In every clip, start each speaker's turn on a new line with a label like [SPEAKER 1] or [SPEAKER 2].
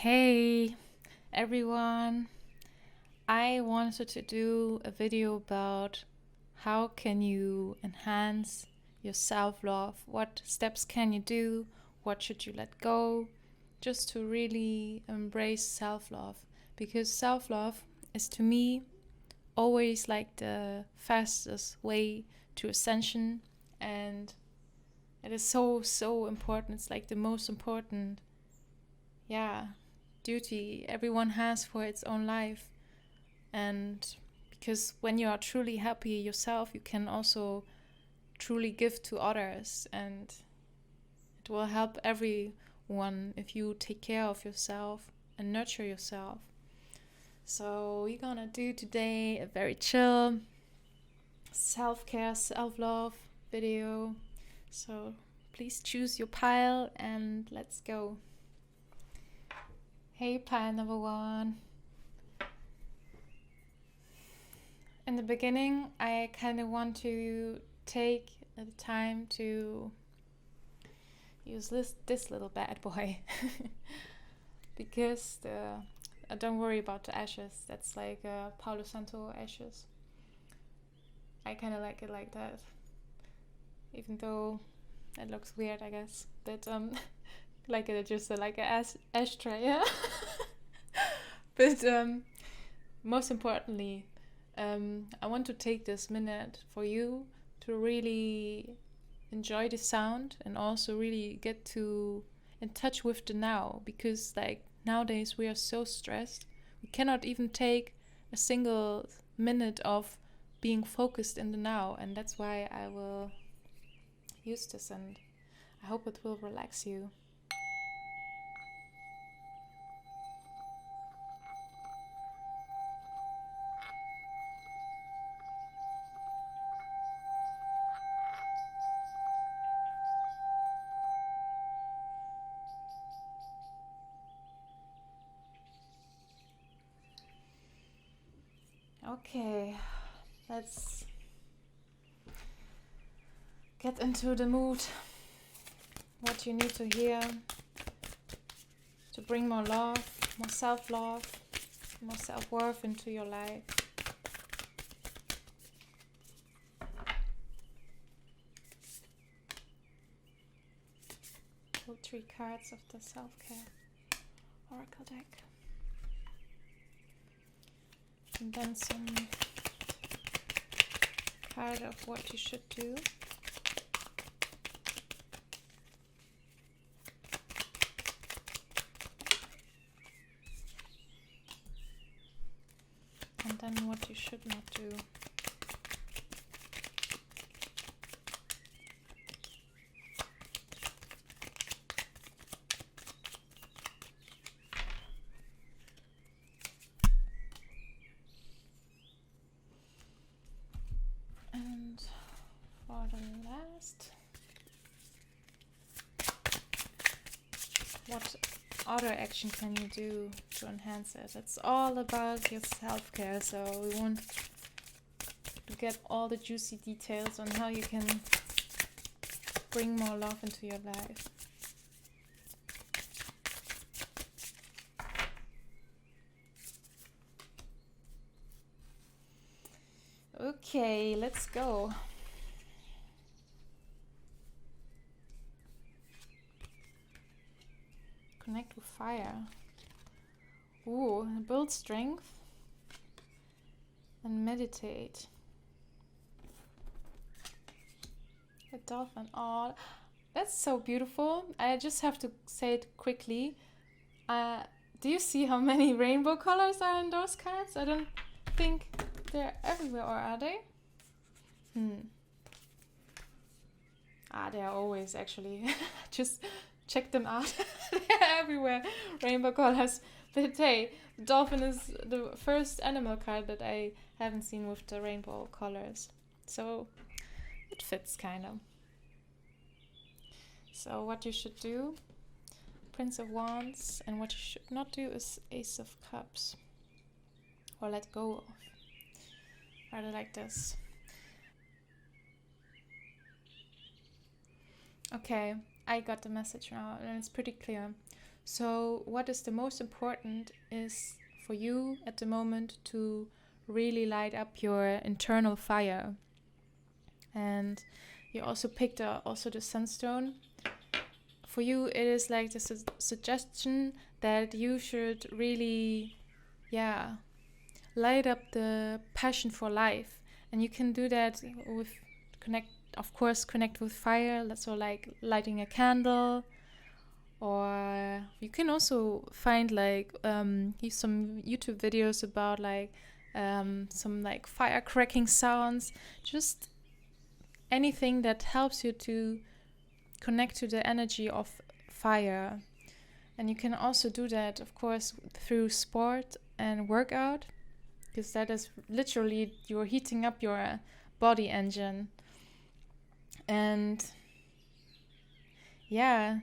[SPEAKER 1] Hey everyone, I wanted to do a video about how can you enhance your self-love, what steps can you do, what should you let go, just to really embrace self-love, because self-love is to me always like the fastest way to ascension, and it is so important. It's like the most important, yeah, duty everyone has for its own life. And because when you are truly happy yourself, you can also truly give to others, and it will help everyone if you take care of yourself and nurture yourself. So we're gonna do today a very chill self-care, self-love video. So please choose your pile and let's go. Hey, pile number one. In the beginning, I kind of want to take the time to use this little bad boy because don't worry about the ashes. That's like Palo Santo ashes. I kind of like it like that, even though it looks weird, I guess. But like it just like a ashtray, yeah. But most importantly, I want to take this minute for you to really enjoy the sound and also really get to in touch with the now, because like nowadays we are so stressed, we cannot even take a single minute of being focused in the now, and that's why I will use this, and I hope it will relax you. Okay, let's get into the mood. What you need to hear to bring more love, more self-love, more self-worth into your life. Pull 3 cards of the self-care oracle deck. And then some card of what you should do. And then what you should not do. And for the last, what other action can you do to enhance it? It's all about your self-care, so we want to get all the juicy details on how you can bring more love into your life. Okay, let's go. Connect with fire. Ooh, build strength and meditate. A dolphin. Oh, that's so beautiful. I just have to say it quickly. Do you see how many rainbow colors are in those cards? I don't think they're everywhere, or are they? They're always actually. Just check them out. They're everywhere. Rainbow colors. But hey, dolphin is the first animal card that I haven't seen with the rainbow colors. So it fits kind of. So what you should do, Prince of Wands, and what you should not do is Ace of Cups. Or let go of. Rather like this. Okay, I got the message now, and it's pretty clear. So what is the most important is for you at the moment to really light up your internal fire. And you also picked also the sunstone. For you, it is like the suggestion that you should really, light up the passion for life. And you can do that with connect with fire. So like lighting a candle, or you can also find like some YouTube videos about like some like fire cracking sounds, just anything that helps you to connect to the energy of fire. And you can also do that, of course, through sport and workout, because that is literally you're heating up your body engine. And yeah,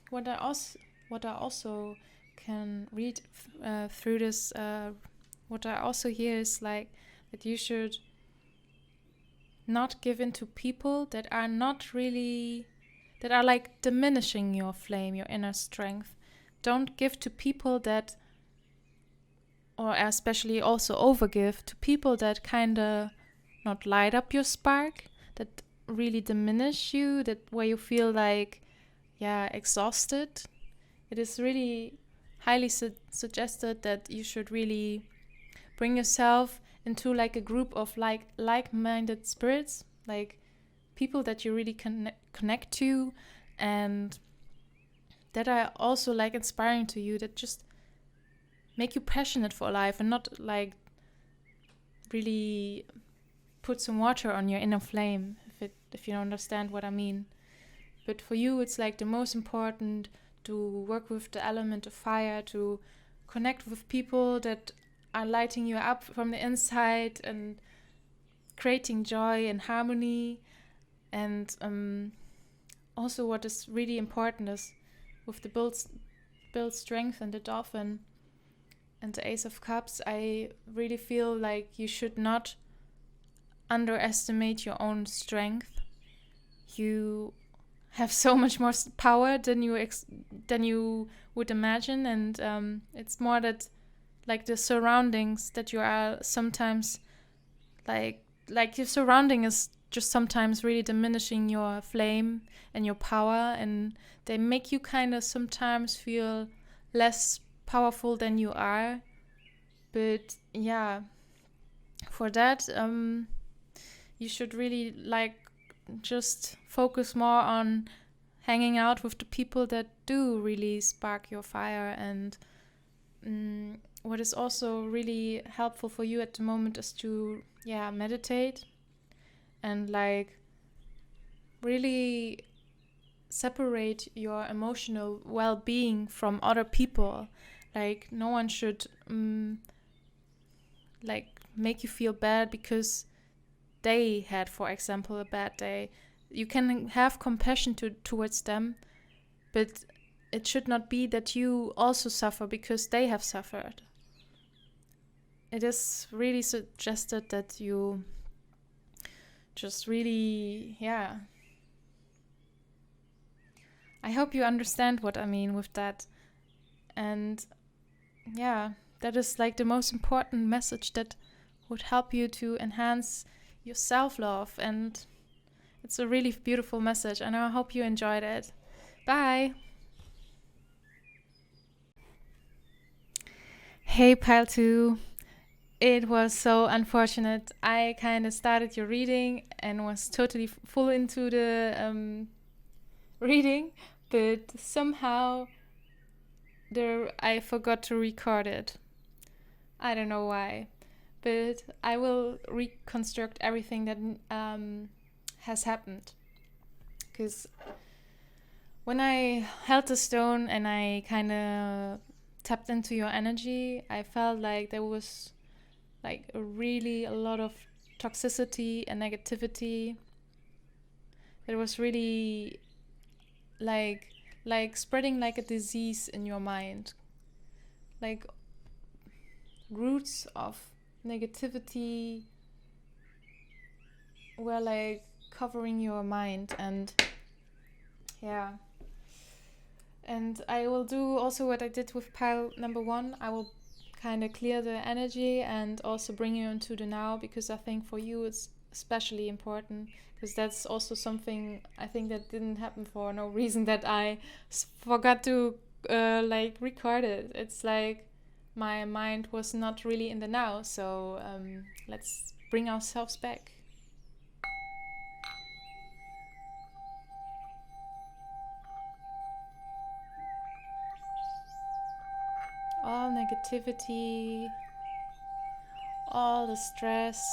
[SPEAKER 1] what I also can read through this, what I also hear is like that you should not give in to people that are not really, that are like diminishing your flame, your inner strength. Don't give to people that, or especially also overgive to people that kind of not light up your spark, that really diminish you, that where you feel like exhausted. It is really highly suggested that you should really bring yourself into like a group of like-minded spirits, like people that you really connect to, and that are also like inspiring to you, that just make you passionate for life, and not like really put some water on your inner flame, if you understand what I mean. But for you, it's like the most important to work with the element of fire, to connect with people that are lighting you up from the inside and creating joy and harmony. And also what is really important is with the build strength and the dolphin and the Ace of Cups, I really feel like you should not underestimate your own strength. You have so much more power than you would imagine, and it's more that like the surroundings that you are sometimes like your surrounding is just sometimes really diminishing your flame and your power, and they make you kind of sometimes feel less powerful than you are. But yeah, for that you should really like just focus more on hanging out with the people that do really spark your fire. And what is also really helpful for you at the moment is to meditate and like really separate your emotional well-being from other people. Like no one should like make you feel bad because they had, for example, a bad day. You can have compassion towards them, but it should not be that you also suffer because they have suffered. It is really suggested that you just really, I hope you understand what I mean with that. And that is like the most important message that would help you to enhance your self-love. And it's a really beautiful message, and I hope you enjoyed it. Bye. Hey, Pile 2. It was so unfortunate. I kind of started your reading and was totally full into the reading, but somehow I forgot to record it. I don't know why, but I will reconstruct everything that has happened. Because when I held the stone and I kind of tapped into your energy, I felt like there was like a lot of toxicity and negativity. It was really like spreading like a disease in your mind. Like roots of negativity were like covering your mind, and yeah. And I will do also what I did with pile number 1. I will kind of clear the energy and also bring you into the now, because I think for you it's especially important, because that's also something I think that didn't happen for no reason, that I forgot to like record it. It's like my mind was not really in the now, so let's bring ourselves back. All negativity, all the stress,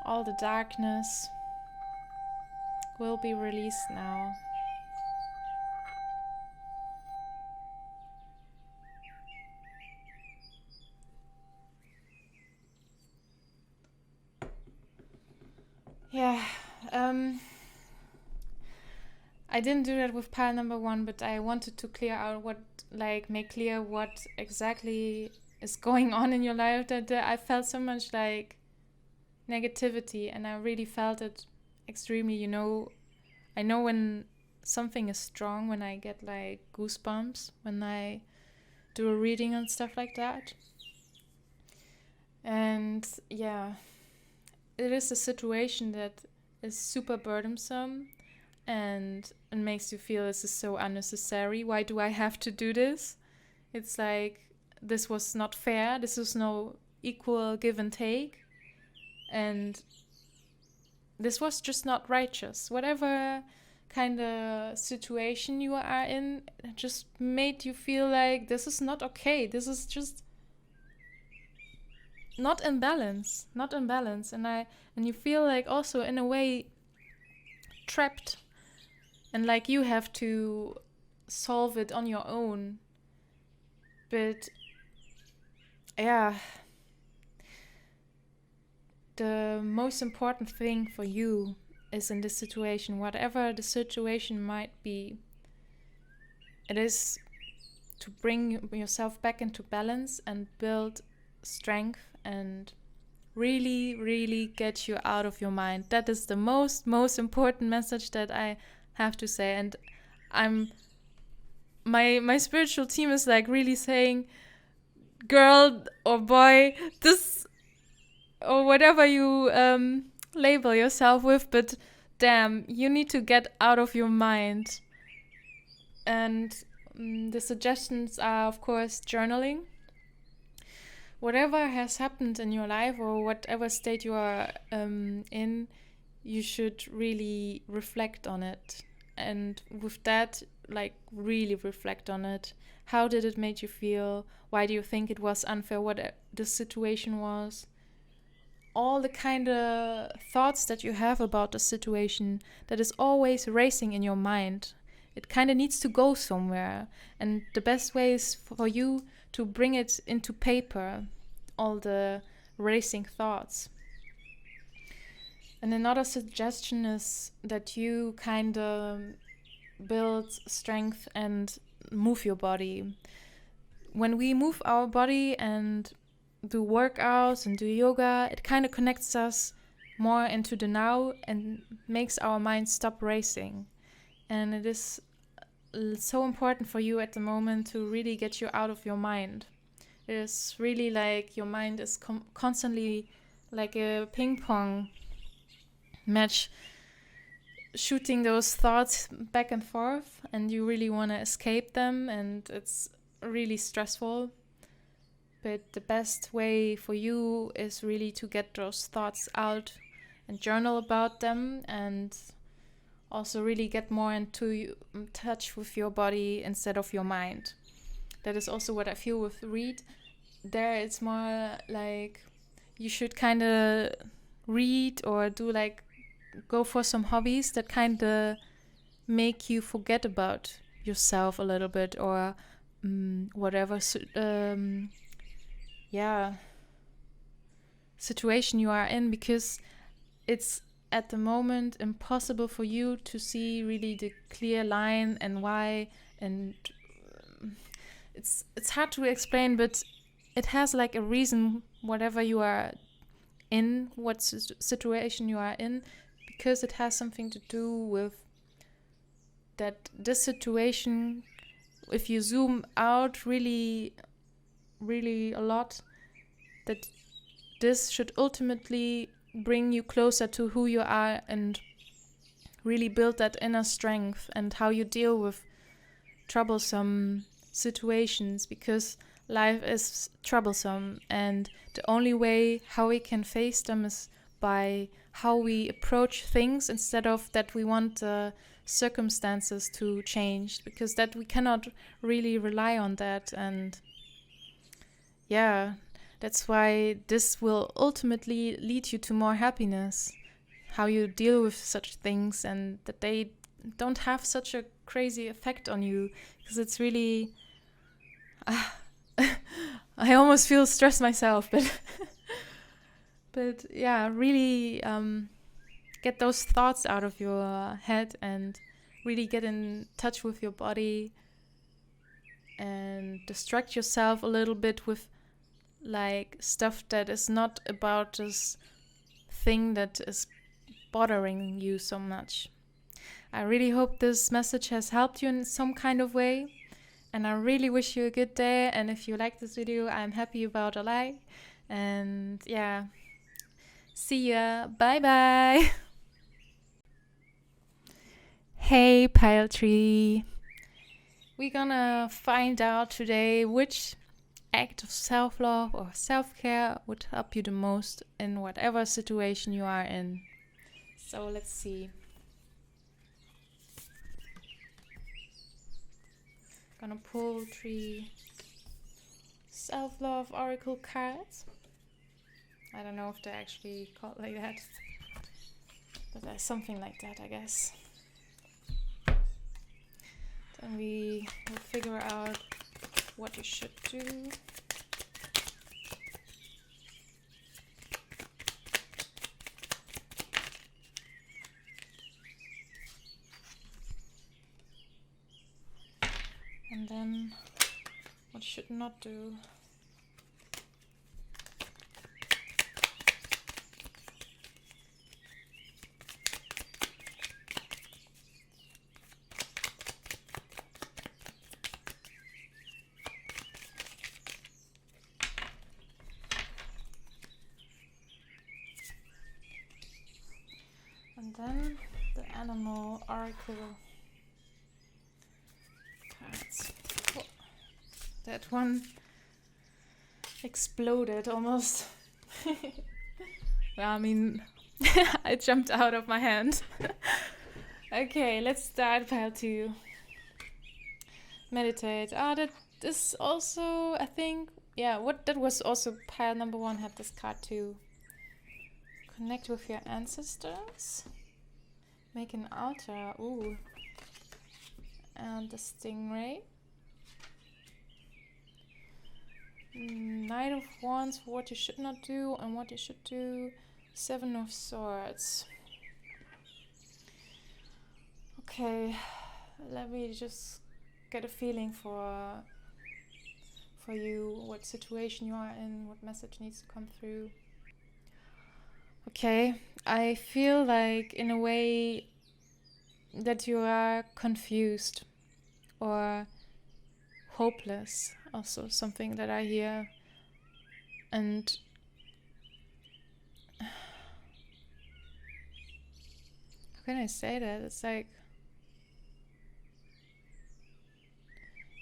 [SPEAKER 1] all the darkness will be released now. Yeah, I didn't do that with pile number 1, but I wanted to clear out make clear what exactly is going on in your life, that I felt so much like negativity, and I really felt it extremely. I know when something is strong, when I get like goosebumps when I do a reading and stuff like that. And yeah, it is a situation that is super burdensome, and it makes you feel this is so unnecessary. Why do I have to do this? It's like, this was not fair. This is no equal give and take. And this was just not righteous. Whatever kind of situation you are in, it just made you feel like this is not okay. This is just not in balance. And you feel like also in a way trapped, and like you have to solve it on your own. But yeah, the most important thing for you is, in this situation, whatever the situation might be, it is to bring yourself back into balance and build strength and really, really get you out of your mind. That is the most important message that I have to say. And my spiritual team is like really saying, girl or boy, this, or whatever you label yourself with, but damn, you need to get out of your mind. And the suggestions are, of course, journaling. Whatever has happened in your life, or whatever state you are in, you should really reflect on it. And with that, like, really reflect on it. How did it make you feel? Why do you think it was unfair? What the situation was? All the kind of thoughts that you have about the situation that is always racing in your mind, it kind of needs to go somewhere. And the best way is for you to bring it into paper, all the racing thoughts. And another suggestion is that you kind of build strength and move your body. When we move our body and do workouts and do yoga, it kind of connects us more into the now and makes our mind stop racing. And it is so important for you at the moment to really get you out of your mind. It is really like your mind is constantly like a ping pong match, shooting those thoughts back and forth, and you really want to escape them, and it's really stressful. But the best way for you is really to get those thoughts out and journal about them, and also really get more into touch with your body instead of your mind. That is also what I feel with read. There it's more like you should kind of read or do like go for some hobbies that kind of make you forget about yourself a little bit, or whatever. Yeah, situation you are in, because it's at the moment impossible for you to see really the clear line and why, and it's hard to explain, but it has like a reason, whatever you are in, what situation you are in, because it has something to do with that this situation, if you zoom out really, really a lot, that this should ultimately bring you closer to who you are and really build that inner strength and how you deal with troublesome situations, because life is troublesome, and the only way how we can face them is by how we approach things, instead of that we want the circumstances to change, because that we cannot really rely on that. And yeah, that's why this will ultimately lead you to more happiness, how you deal with such things, and that they don't have such a crazy effect on you, because it's really I almost feel stressed myself, but yeah, really get those thoughts out of your head and really get in touch with your body and distract yourself a little bit with like stuff that is not about this thing that is bothering you so much. I really hope this message has helped you in some kind of way, and I really wish you a good day. And if you like this video, I'm happy about a like. And yeah, see ya. Bye bye. Hey pile tree. We're gonna find out today which act of self-love or self-care would help you the most in whatever situation you are in. So let's see. Gonna pull 3 self-love oracle cards. I don't know if they're actually called like that, but there's something like that, I guess. Then we will figure out what you should do. And then what you should not do. And then the animal oracle cards. Oh, that one exploded almost. Well, I mean, I jumped out of my hand. Okay, let's start pile 2. Meditate. That is also, I think, yeah, that was also pile number 1 had this card too. Connect with your ancestors. Make an altar. Ooh. And the stingray. Knight of Wands, what you should not do and what you should do. 7 of Swords. Okay, let me just get a feeling for you, what situation you are in, what message needs to come through. Okay, I feel like in a way that you are confused or hopeless, also something that I hear. And how can I say that? It's like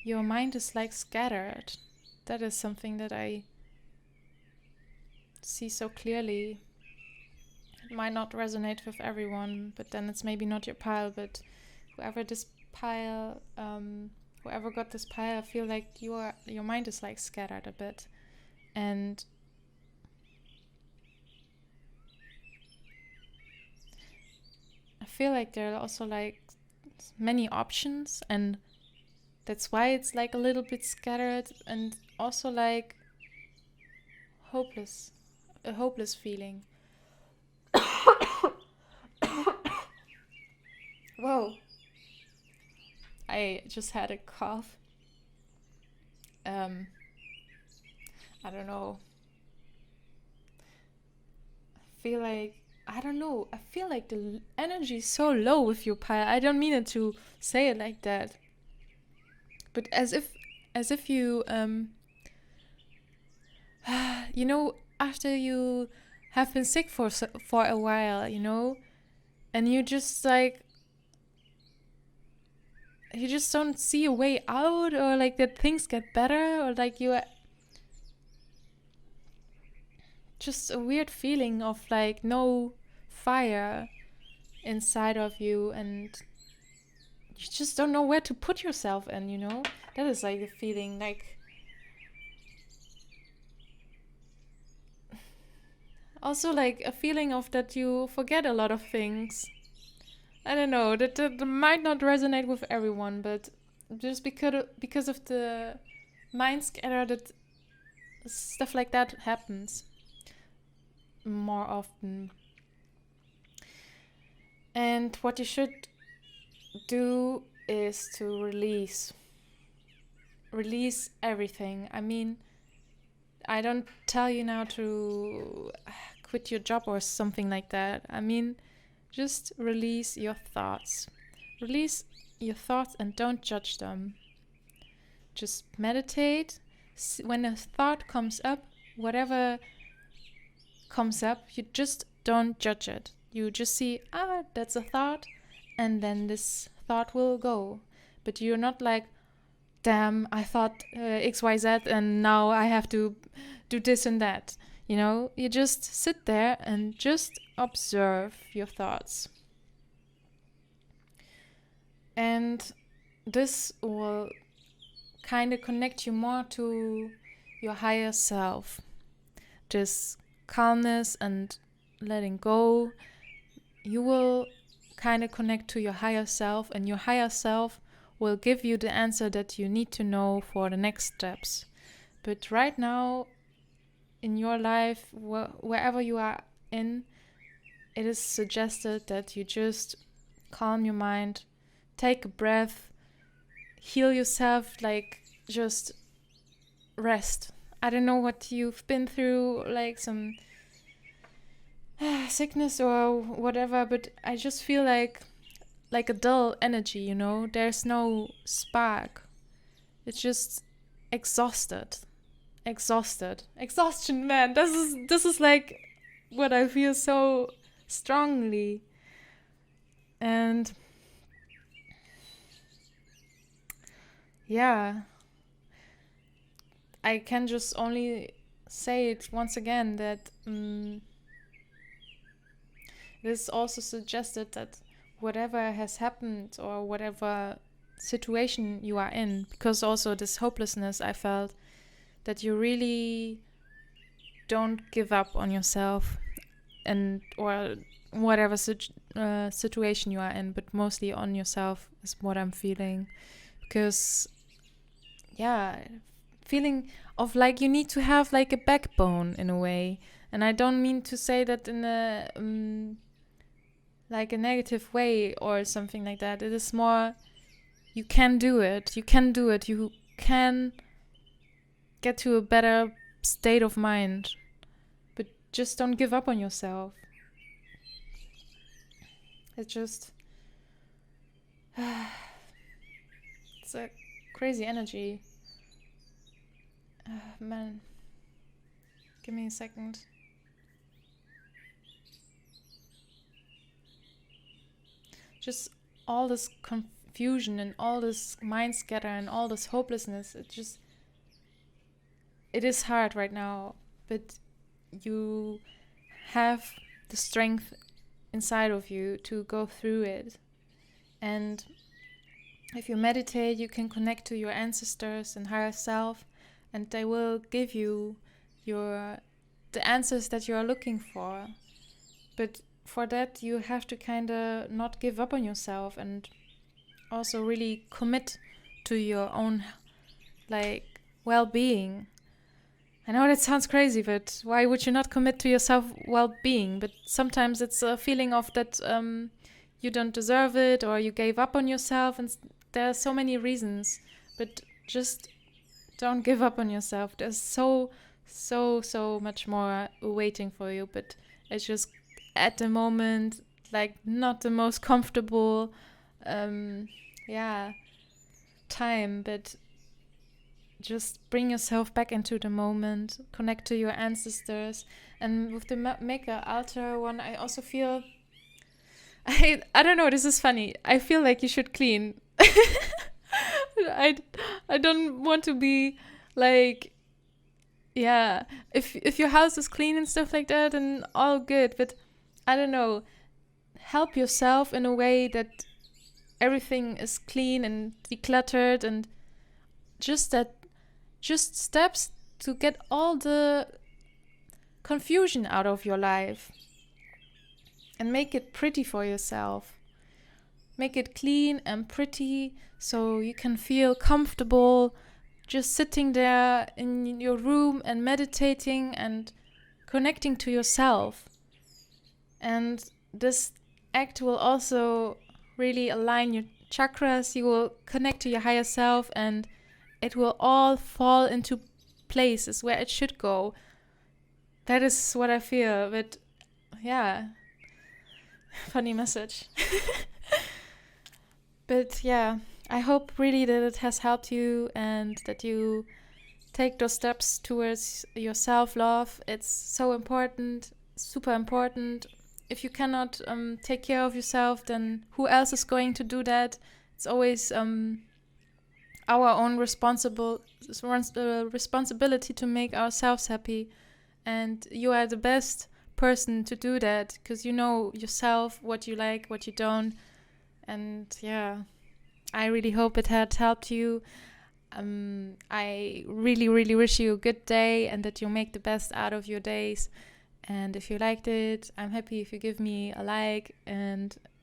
[SPEAKER 1] your mind is like scattered. That is something that I see so clearly. It might not resonate with everyone, but then it's maybe not your pile, but whoever this pile, whoever got this pile, I feel like your mind is like scattered a bit. And I feel like there are also like many options, and that's why it's like a little bit scattered and also like hopeless a hopeless feeling. Whoa. I just had a cough. I don't know. I don't know. I feel like the energy is so low with you, Pi. I don't mean it to say it like that. But as if you you know, after you have been sick for a while, you know, and you just like you just don't see a way out, or like that things get better, or like you just a weird feeling of like no fire inside of you, and you just don't know where to put yourself in, you know. That is like a feeling, like also like a feeling of that you forget a lot of things. I don't know, that might not resonate with everyone, but just because of the mind scatter, that stuff like that happens more often. And what you should do is to release everything. I mean, I don't tell you now to quit your job or something like that. I mean, just release your thoughts. Release your thoughts and don't judge them. Just meditate. When a thought comes up, whatever comes up, you just don't judge it. You just see, that's a thought, and then this thought will go. But you're not like, damn, I thought XYZ and now I have to do this and that. You know, you just sit there and just observe your thoughts. And this will kind of connect you more to your higher self. This calmness and letting go. You will kind of connect to your higher self, and your higher self will give you the answer that you need to know for the next steps. But right now, in your life, wherever you are in, it is suggested that you just calm your mind, take a breath, heal yourself, like just rest. I don't know what you've been through, like some sickness or whatever, but I just feel like a dull energy, you know? There's no spark. It's just exhausted. Exhaustion, man. This is like what I feel so strongly. And yeah, I can just only say it once again that it is also suggested that whatever has happened or whatever situation you are in, because also this hopelessness I felt, that you really don't give up on yourself and or whatever situation you are in, but mostly on yourself is what I'm feeling. Because feeling of like you need to have like a backbone in a way, and I don't mean to say that in a like a negative way or something like that. It is more, you can do it, you can get to a better state of mind, but just don't give up on yourself. It's just it's a crazy energy. Man, give me a second. Just all this confusion and all this mind scatter and all this hopelessness, it is hard right now, but you have the strength inside of you to go through it. And if you meditate, you can connect to your ancestors and higher self, and they will give you the answers that you are looking for. But for that, you have to kind of not give up on yourself, and also really commit to your own like well-being. I know that sounds crazy, but why would you not commit to your self well-being? But sometimes it's a feeling of that you don't deserve it, or you gave up on yourself, and there are so many reasons. But just don't give up on yourself. There's so much more waiting for you, but it's just at the moment like not the most comfortable time, but just bring yourself back into the moment, connect to your ancestors. And with the maker altar one, I also feel I don't know, this is funny, I feel like you should clean. I don't want to be like, yeah, if your house is clean and stuff like that, then all good, but I don't know, help yourself in a way that everything is clean and decluttered, and just steps to get all the confusion out of your life and make it pretty for yourself. Make it clean and pretty so you can feel comfortable just sitting there in your room and meditating and connecting to yourself. And this act will also really align your chakras. You will connect to your higher self, and it will all fall into places where it should go. That is what I feel. But yeah, funny message. But yeah, I hope really that it has helped you and that you take those steps towards your self-love. It's so important, super important. If you cannot take care of yourself, then who else is going to do that? It's always our own responsibility to make ourselves happy. And you are the best person to do that, because you know yourself, what you like, what you don't. And yeah, I really hope it had helped you. I really, really wish you a good day and that you make the best out of your days. And if you liked it, I'm happy if you give me a like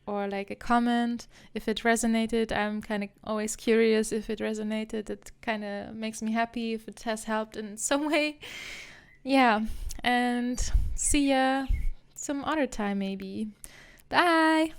[SPEAKER 1] or like a comment if it resonated. I'm kind of always curious if it resonated. It kind of makes me happy if it has helped in some way. Yeah, and see ya some other time maybe. Bye!